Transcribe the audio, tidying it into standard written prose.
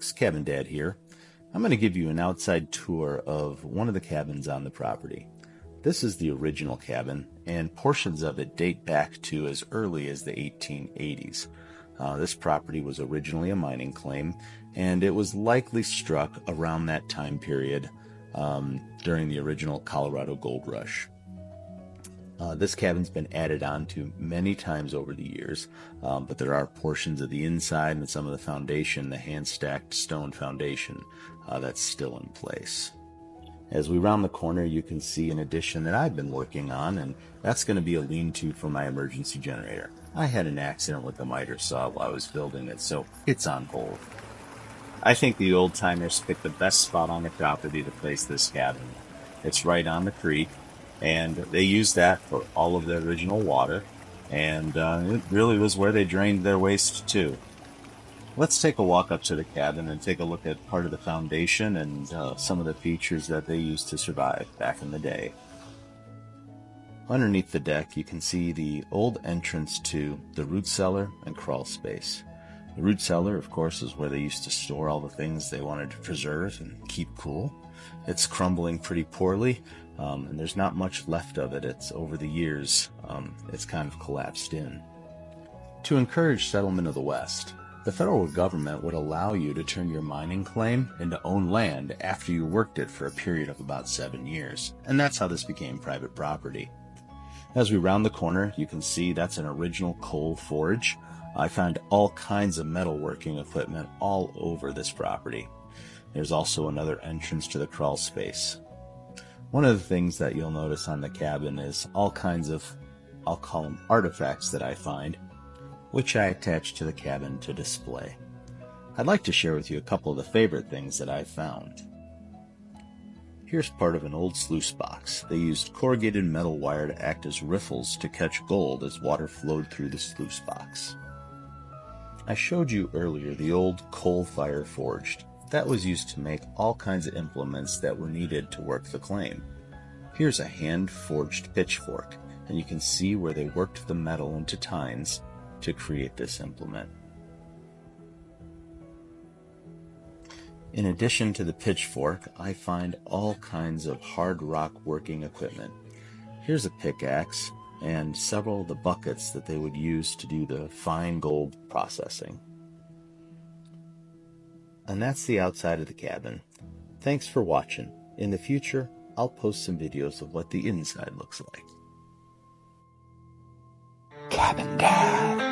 It's Cabin Dad here. I'm going to give you an outside tour of one of the cabins on the property. This is the original cabin, and portions of it date back to as early as the 1880s. This property was originally a mining claim, and it was likely struck around that time period during the original Colorado Gold Rush. This cabin's been added on to many times over the years, but there are portions of the inside and some of the foundation, the hand-stacked stone foundation, that's still in place. As we round the corner, you can see an addition that I've been working on, and that's going to be a lean-to for my emergency generator. I had an accident with the miter saw while I was building it, so it's on hold. I think the old-timers picked the best spot on the property to place this cabin. It's right on the creek, and they used that for all of their original water, and it really was where they drained their waste too. Let's take a walk up to the cabin and take a look at part of the foundation and some of the features that they used to survive back in the day. Underneath the deck, you can see the old entrance to the root cellar and crawl space. The root cellar, of course, is where they used to store all the things they wanted to preserve and keep cool. It's crumbling pretty poorly, and there's not much left of it. It's over the years, it's kind of collapsed in. To encourage settlement of the West, the federal government would allow you to turn your mining claim into owned land after you worked it for a period of about 7 years, and that's how this became private property. As we round the corner, you can see that's an original coal forge. I found all kinds of metalworking equipment all over this property. There's also another entrance to the crawl space. One of the things that you'll notice on the cabin is all kinds of, I'll call them artifacts that I find, which I attach to the cabin to display. I'd like to share with you a couple of the favorite things that I've found. Here's part of an old sluice box. They used corrugated metal wire to act as riffles to catch gold as water flowed through the sluice box. I showed you earlier the old coal fire forged. That was used to make all kinds of implements that were needed to work the claim. Here's a hand-forged pitchfork, and you can see where they worked the metal into tines to create this implement. In addition to the pitchfork, I find all kinds of hard rock working equipment. Here's a pickaxe and several of the buckets that they would use to do the fine gold processing. And that's the outside of the cabin. Thanks for watching. In the future, I'll post some videos of what the inside looks like. Cabin Dad.